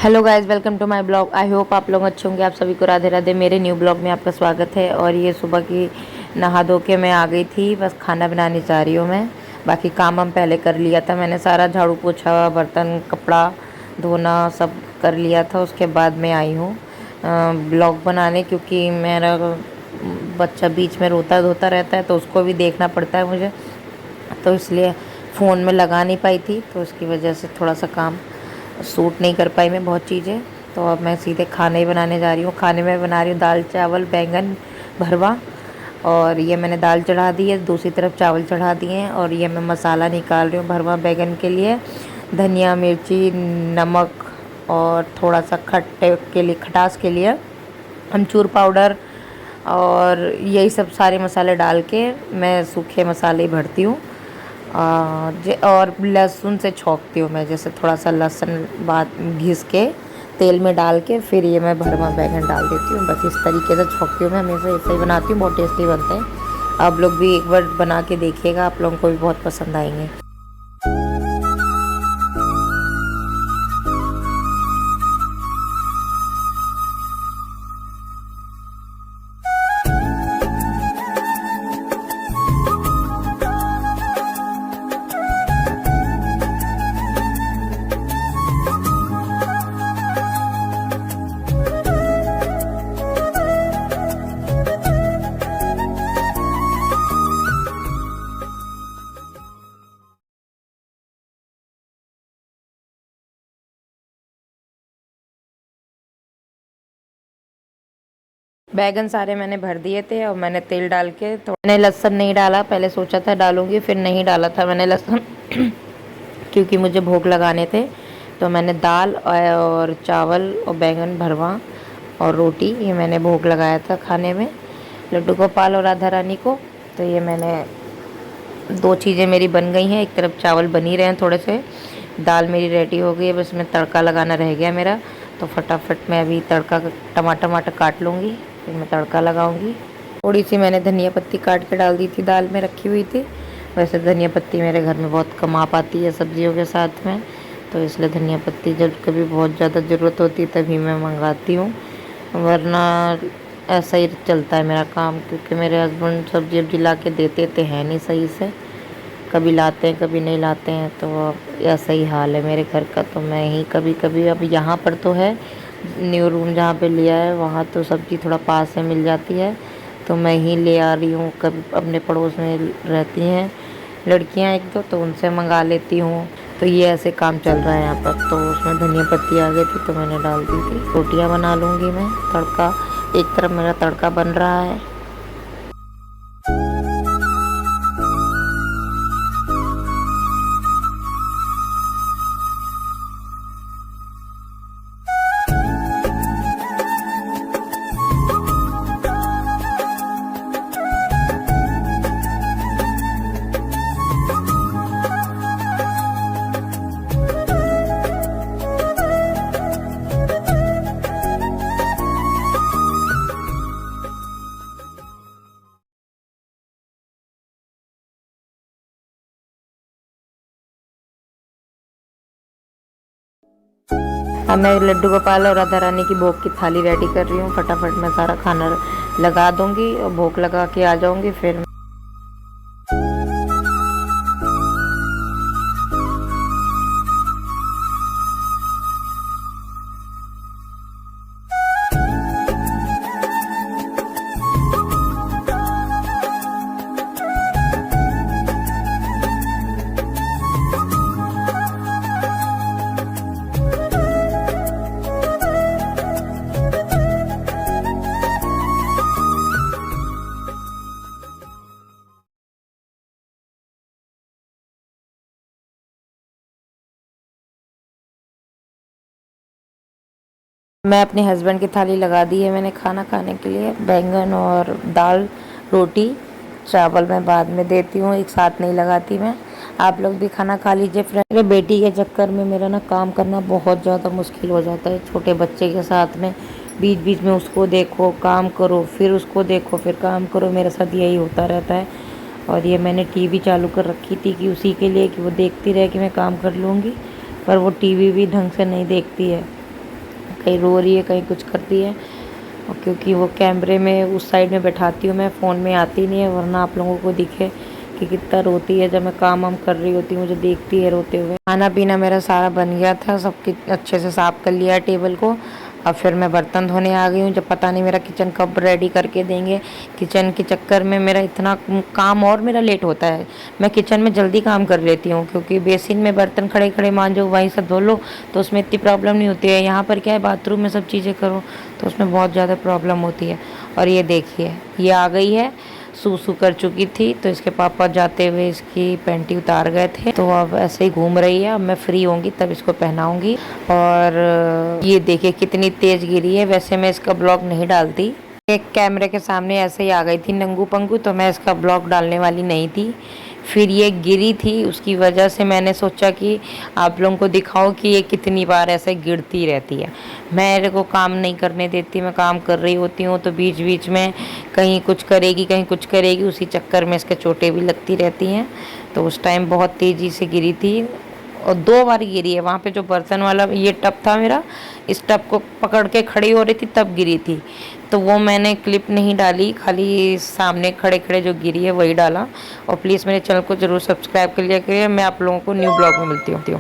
Hello guys, welcome to my blog. I hope आप लोग अच्छे होंगे। आप सभी को राधे राधे। मेरे न्यू ब्लॉग में आपका स्वागत है। और ये सुबह की नहा धो के मैं आ गई थी, बस खाना बनाने जा रही हूँ मैं। बाकी काम हम पहले कर लिया था मैंने, सारा झाड़ू पोछा बर्तन कपड़ा धोना सब कर लिया था। उसके बाद मैं आई हूँ ब्लॉग बनाने, क्योंकि मेरा बच्चा बीच में रोता धोता रहता है तो उसको भी देखना पड़ता है मुझे, तो इसलिए फ़ोन में लगा नहीं पाई थी, तो उसकी वजह से थोड़ा सा काम सूट नहीं कर पाई मैं बहुत चीज़ें। तो अब मैं सीधे खाने ही बनाने जा रही हूँ। खाने में बना रही हूँ दाल चावल बैंगन भरवा। और ये मैंने दाल चढ़ा दी है, दूसरी तरफ चावल चढ़ा दिए हैं। और ये मैं मसाला निकाल रही हूँ भरवा बैंगन के लिए। धनिया मिर्ची नमक और थोड़ा सा खट्टे के लिए, खटास के लिए अमचूर पाउडर और यही सब सारे मसाले डाल के मैं सूखे मसाले ही भरती हूँ। और लहसुन से छौंकती हूँ मैं, जैसे थोड़ा सा लहसुन बाद घिस के तेल में डाल के फिर ये मैं भरवा बैंगन डाल देती हूँ। बस इस तरीके से छौंकती हूँ मैं, हमेशा ऐसे ही बनाती हूँ, बहुत टेस्टी बनते हैं। आप लोग भी एक बार बना के देखिएगा, आप लोगों को भी बहुत पसंद आएंगे। बैगन सारे मैंने भर दिए थे और मैंने तेल डाल के मैंने लहसुन नहीं डाला, पहले सोचा था डालूंगी फिर नहीं डाला था मैंने लहसुन क्योंकि मुझे भोग लगाने थे। तो मैंने दाल और चावल और बैंगन भरवा और रोटी ये मैंने भोग लगाया था खाने में लड्डू गोपाल और राधा रानी को। तो ये मैंने दो चीज़ें मेरी बन गई हैं, एक तरफ चावल बन ही रहे हैं थोड़े से, दाल मेरी रेडी हो गई है, बस मैं तड़का लगाना रह गया मेरा। तो फटाफट मैं अभी तड़का टमाटर काट लूँगी, फिर मैं तड़का लगाऊंगी। थोड़ी सी मैंने धनिया पत्ती काट के डाल दी थी, दाल में रखी हुई थी। वैसे धनिया पत्ती मेरे घर में बहुत कम आ पाती है सब्जियों के साथ में, तो इसलिए धनिया पत्ती जब कभी बहुत ज़्यादा ज़रूरत होती है तभी मैं मंगाती हूँ, वरना ऐसा ही चलता है मेरा काम। क्योंकि मेरे हस्बैंड सब्जी वब्जी ला के देते तो हैं नहीं सही से, कभी लाते हैं कभी नहीं लाते हैं, तो अब ऐसा ही हाल है मेरे घर का। तो मैं ही कभी कभी, अब यहाँ पर तो है न्यू रूम जहाँ पे लिया है वहाँ तो सब्ज़ी थोड़ा पास से मिल जाती है, तो मैं ही ले आ रही हूँ। कभी अपने पड़ोस में रहती हैं लड़कियाँ एक दो, तो उनसे मंगा लेती हूँ। तो ये ऐसे काम चल रहा है यहाँ पर। तो उसमें धनिया पत्ती आ गई थी तो मैंने डाल दी थी। रोटियाँ बना लूँगी मैं। तड़का एक तरफ मेरा तड़का बन रहा है। अब मैं लड्डू गोपाल और राधा रानी की भोग की थाली रेडी कर रही हूँ। फटाफट मैं सारा खाना लगा दूँगी और भोग लगा के आ जाऊँगी फिर। मैं अपने हस्बैंड की थाली लगा दी है मैंने खाना खाने के लिए। बैंगन और दाल रोटी चावल मैं बाद में देती हूँ, एक साथ नहीं लगाती मैं। आप लोग भी खाना खा लीजिए फ्रेंड। मेरे बेटी के चक्कर में मेरा ना काम करना बहुत ज़्यादा मुश्किल हो जाता है। छोटे बच्चे के साथ में बीच बीच में उसको देखो काम करो, फिर उसको देखो फिर काम करो, मेरे साथ यही होता रहता है। और ये मैंने टीवी चालू कर रखी थी कि उसी के लिए कि वो देखती रहे कि मैं काम कर लूँगी, पर वो टीवी भी ढंग से नहीं देखती है। कहीं रो रही है, कहीं कुछ कर रही है। और क्योंकि वो कैमरे में उस साइड में बैठाती हूँ मैं, फ़ोन में आती नहीं है, वरना आप लोगों को दिखे कि कितना रोती है। जब मैं काम वाम कर रही होती हूँ मुझे देखती है रोते हुए। खाना पीना मेरा सारा बन गया था, सब अच्छे से साफ़ कर लिया है टेबल को। अब फिर मैं बर्तन धोने आ गई हूँ। जब पता नहीं मेरा किचन कब रेडी करके देंगे। किचन के चक्कर में मेरा इतना काम और मेरा लेट होता है। मैं किचन में जल्दी काम कर लेती हूँ, क्योंकि बेसिन में बर्तन खड़े खड़े मांजो, वहीं से धो लो, तो उसमें इतनी प्रॉब्लम नहीं होती है। यहाँ पर क्या है, बाथरूम में सब चीज़ें करो तो उसमें बहुत ज़्यादा प्रॉब्लम होती है। और ये देखिए, ये आ गई है, सूसू कर चुकी थी, तो इसके पापा जाते हुए इसकी पैंटी उतार गए थे, तो अब ऐसे ही घूम रही है। अब मैं फ्री होंगी तब इसको पहनाऊंगी। और ये देखिए कितनी तेज गिरी है। वैसे मैं इसका ब्लॉग नहीं डालती, एक कैमरे के सामने ऐसे ही आ गई थी नंगू पंगू, तो मैं इसका ब्लॉग डालने वाली नहीं थी। फिर ये गिरी थी, उसकी वजह से मैंने सोचा कि आप लोगों को दिखाओ कि ये कितनी बार ऐसे गिरती रहती है। मेरे को काम नहीं करने देती, मैं काम कर रही होती हूँ तो बीच बीच में कहीं कुछ करेगी कहीं कुछ करेगी, उसी चक्कर में इसके चोटें भी लगती रहती हैं। तो उस टाइम बहुत तेज़ी से गिरी थी और 2 बार गिरी है। वहाँ पे जो बर्तन वाला ये टब था मेरा, इस टब को पकड़ के खड़ी हो रही थी तब गिरी थी, तो वो मैंने क्लिप नहीं डाली, खाली सामने खड़े खड़े जो गिरी है वही डाला। और प्लीज़ मेरे चैनल को ज़रूर सब्सक्राइब कर लिया करिए। मैं आप लोगों को न्यू ब्लॉग में मिलती हूँ।